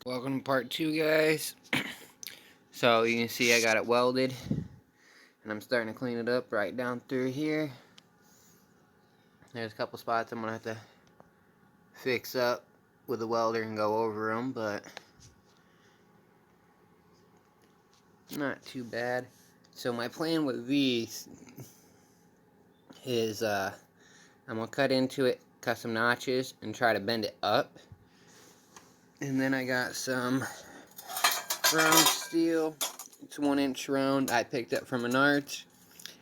Welcome to part 2, guys. So you can see I got it welded, and I'm starting to clean it up right down through here. There's a couple spots I'm gonna have to fix up with the welder and go over them, but not too bad. So my plan with these is I'm gonna cut into it, cut some notches, and try to bend it up. And then I got some round steel. It's 1-inch round. I picked up from Menards.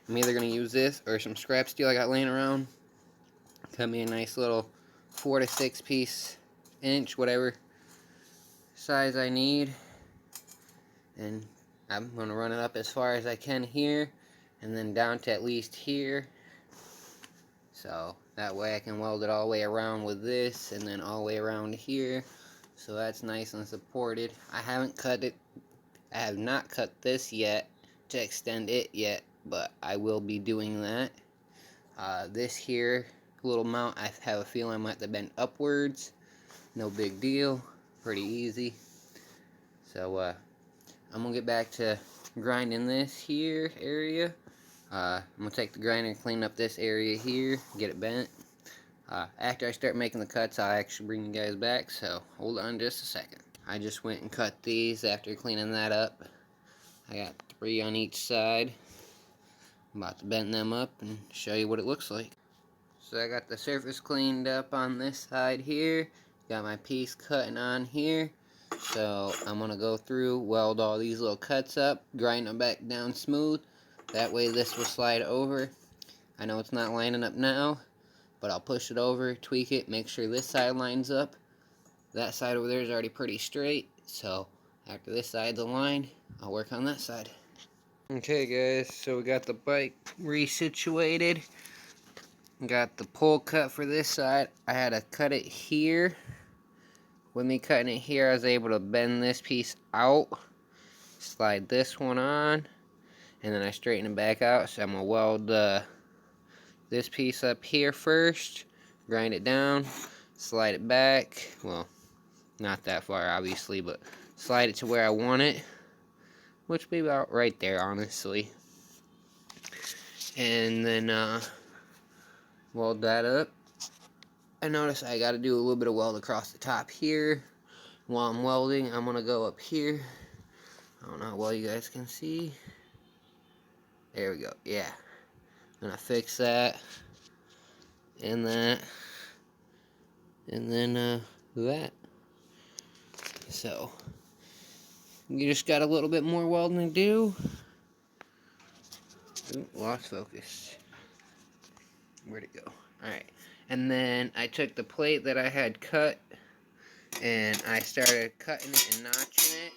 I'm either going to use this or some scrap steel I got laying around. Cut me a nice little 4 to 6 piece inch, whatever size I need. And I'm going to run it up as far as I can here, and then down to at least here. So that way I can weld it all the way around with this, and then all the way around here. So that's nice and supported. I have not cut this yet to extend it yet, but I will be doing that. This here little mount, I have a feeling I might have to bend upwards. No big deal, pretty easy. So I'm gonna get back to grinding this here area. I'm gonna take the grinder and clean up this area here, get it bent. After I start making the cuts, I'll actually bring you guys back, so hold on just a second. I just went and cut these after cleaning that up. I got 3 on each side. I'm about to bend them up and show you what it looks like. So I got the surface cleaned up on this side here. Got my piece cutting on here. So I'm going to go through, weld all these little cuts up, grind them back down smooth. That way this will slide over. I know it's not lining up now, but I'll push it over, tweak it, make sure this side lines up. That side over there is already pretty straight. So after this side's aligned, I'll work on that side. Okay guys, so we got the bike resituated. Got the pole cut for this side. I had to cut it here. With me cutting it here, I was able to bend this piece out, slide this one on, and then I straighten it back out. So I'm going to weld this piece up here first, grind it down, slide it back. Well, not that far obviously, but slide it to where I want it, which would be about right there honestly. And then weld that up. I notice I got to do a little bit of weld across the top here. While I'm welding, I'm going to go up here. I don't know how well you guys can see. There we go. Yeah. I'm going to fix that. And that. And then that. So, you just got a little bit more welding to do. Ooh, lost focus. Where'd it go? Alright. And then I took the plate that I had cut, and I started cutting it and notching it.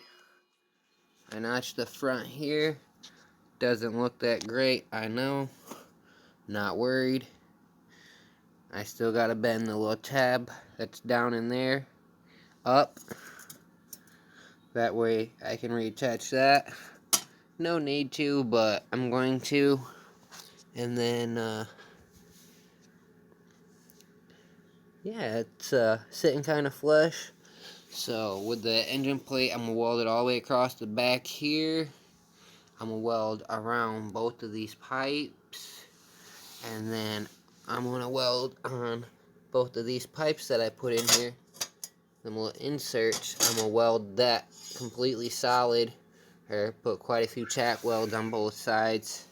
I notched the front here. Doesn't look that great, I know. Not worried. I still gotta bend the little tab that's down in there up. That way I can reattach that. No need to, but I'm going to. And then, yeah, it's sitting kind of flush. So with the engine plate, I'm gonna weld it all the way across the back here. I'm gonna weld around both of these pipes, and then I'm gonna weld on both of these pipes that I put in here. Them little inserts, I'm gonna weld that completely solid, or put quite a few tack welds on both sides.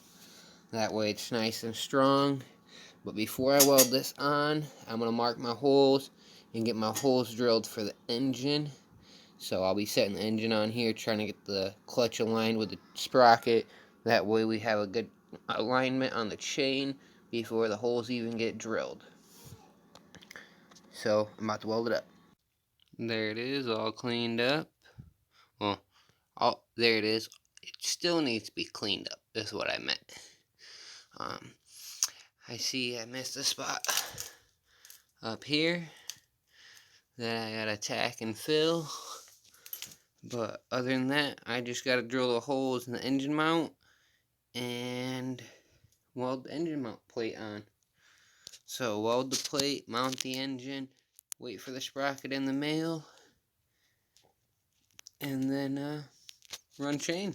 That way it's nice and strong. But before I weld this on, I'm gonna mark my holes and get my holes drilled for the engine. So I'll be setting the engine on here, trying to get the clutch aligned with the sprocket. That way we have a good alignment on the chain before the holes even get drilled. So I'm about to weld it up. There it is, all cleaned up. Well, there it is. It still needs to be cleaned up, is what I meant. I see I missed a spot up here that I gotta tack and fill. But other than that, I just gotta drill the holes in the engine mount and weld the engine mount plate on. So weld the plate, mount the engine, wait for the sprocket in the mail, and then run chain.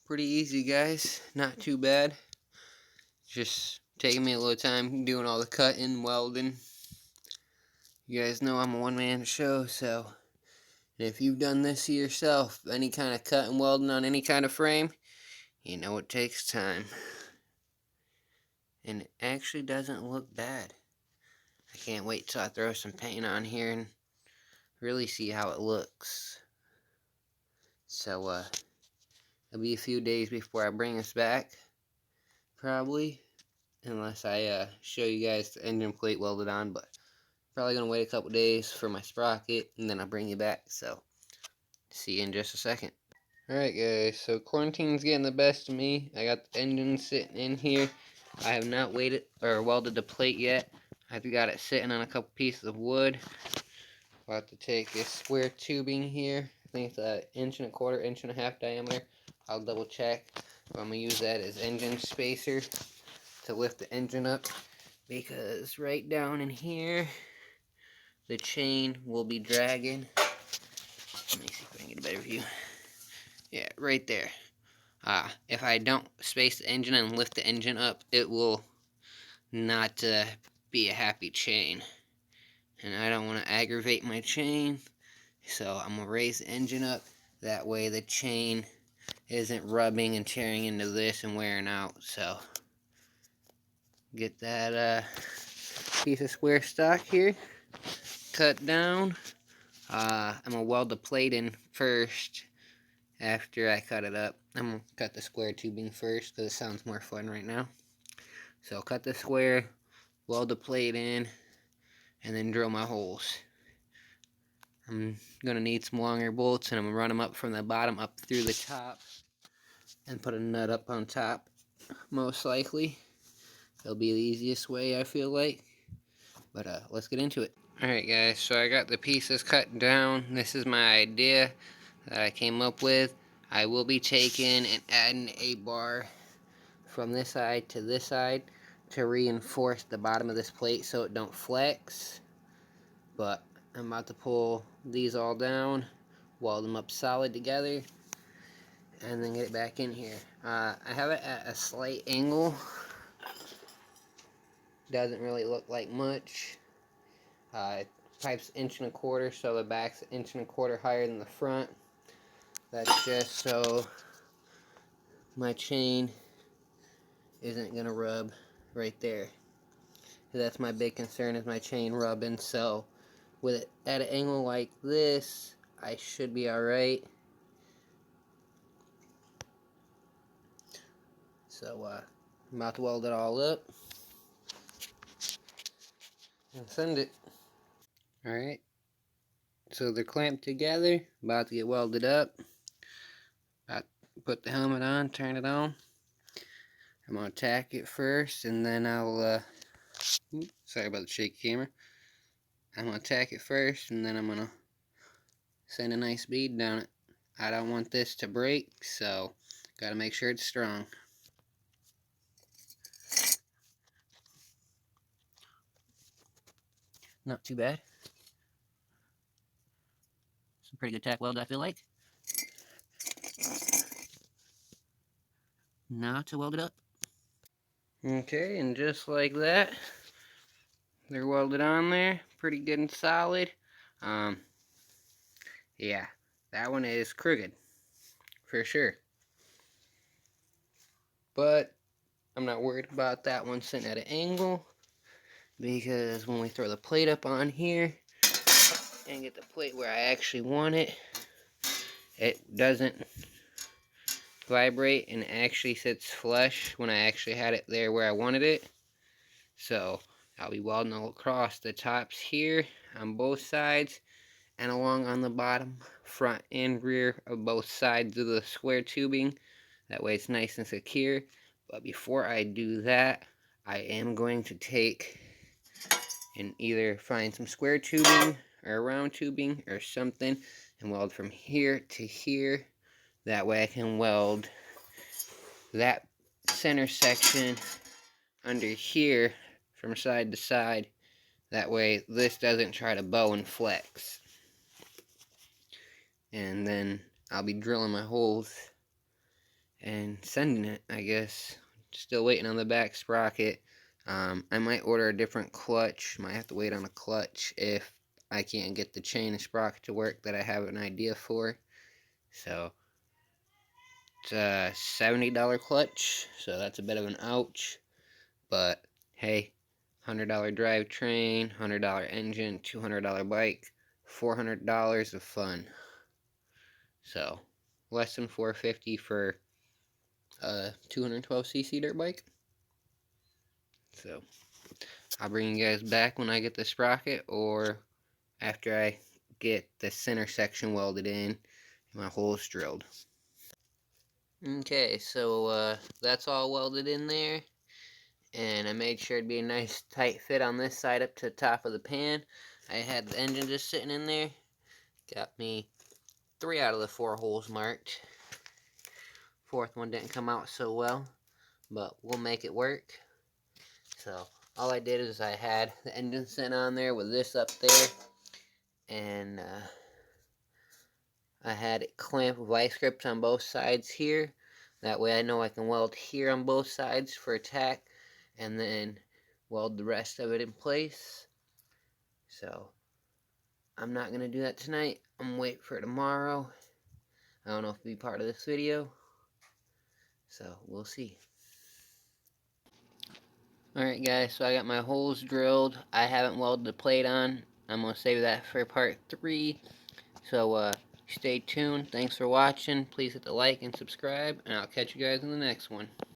Pretty easy, guys, not too bad. Just taking me a little time doing all the cutting, welding. You guys know I'm a one-man show, so if you've done this yourself, any kind of cut and welding on any kind of frame, you know it takes time. And it actually doesn't look bad. I can't wait till I throw some paint on here and really see how it looks. So, it'll be a few days before I bring this back, probably, unless I show you guys the engine plate welded on, but probably gonna wait a couple days for my sprocket, and then I'll bring you back. So, see you in just a second. Alright guys, so quarantine's getting the best of me. I got the engine sitting in here. I have not waited or welded the plate yet. I've got it sitting on a couple pieces of wood. About to take this square tubing here. I think it's an 1.25 inch, 1.5 diameter. I'll double check. But I'm going to use that as engine spacer to lift the engine up. Because right down in here, the chain will be dragging. Let me see if I can get a better view. Yeah, right there. If I don't space the engine and lift the engine up, it will not be a happy chain. And I don't want to aggravate my chain, so I'm going to raise the engine up. That way the chain isn't rubbing and tearing into this and wearing out. So, get that piece of square stock here cut down. I'm going to weld the plate in first. After I cut it up, I'm going to cut the square tubing first because it sounds more fun right now. So cut the square, weld the plate in, and then drill my holes. I'm going to need some longer bolts, and I'm going to run them up from the bottom up through the top and put a nut up on top, most likely. It'll be the easiest way, I feel like. But let's get into it. Alright guys, so I got the pieces cut down. This is my idea that I came up with. I will be taking and adding a bar from this side to this side to reinforce the bottom of this plate so it don't flex. But I'm about to pull these all down, weld them up solid together, and then get it back in here. I have it at a slight angle. Doesn't really look like much. Pipe's 1.25 inches, so the back's 1.25 inches higher than the front. That's just so my chain isn't gonna rub right there. That's my big concern, is my chain rubbing. So with it at an angle like this, I should be alright. So I'm about to weld it all up and send it. Alright, so they're clamped together, about to get welded up. About to put the helmet on, turn it on. I'm going to tack it first, and then I'll, sorry about the shaky camera. I'm going to tack it first, and then I'm going to send a nice bead down it. I don't want this to break, so got to make sure it's strong. Not too bad. Some pretty good tack weld, I feel like. Now to weld it up. Okay, and just like that, they're welded on there, pretty good and solid. Yeah, that one is crooked, for sure. But I'm not worried about that one sitting at an angle, because when we throw the plate up on here and get the plate where I actually want it, it doesn't vibrate and actually sits flush when I actually had it there where I wanted it. So I'll be welding across the tops here on both sides and along on the bottom, front and rear of both sides of the square tubing. That way it's nice and secure. But before I do that, I am going to take and either find some square tubing or round tubing or something and weld from here to here. That way I can weld that center section under here from side to side. That way this doesn't try to bow and flex. and then I'll be drilling my holes and sending it, I guess. Still waiting on the back sprocket. I might order a different clutch. Might have to wait on a clutch if I can't get the chain and sprocket to work that I have an idea for. So it's a $70 clutch, so that's a bit of an ouch. But hey, $100 drivetrain, $100 engine, $200 bike, $400 of fun. So less than $450 for a 212cc dirt bike. So I'll bring you guys back when I get the sprocket, or after I get the center section welded in and my holes drilled. Okay, so that's all welded in there, and I made sure it'd be a nice tight fit on this side up to the top of the pan. I had the engine just sitting in there. Got me 3 out of the 4 holes marked. Fourth one didn't come out so well, but we'll make it work. So all I did is I had the engine sitting on there with this up there, and I had it clamped with vice grips on both sides here. That way I know I can weld here on both sides for attack, and then weld the rest of it in place. So I'm not going to do that tonight. I'm going to wait for tomorrow. I don't know if it'll be part of this video, so we'll see. Alright guys, so I got my holes drilled. I haven't welded the plate on. I'm going to save that for part 3. So stay tuned. Thanks for watching. Please hit the like and subscribe, and I'll catch you guys in the next one.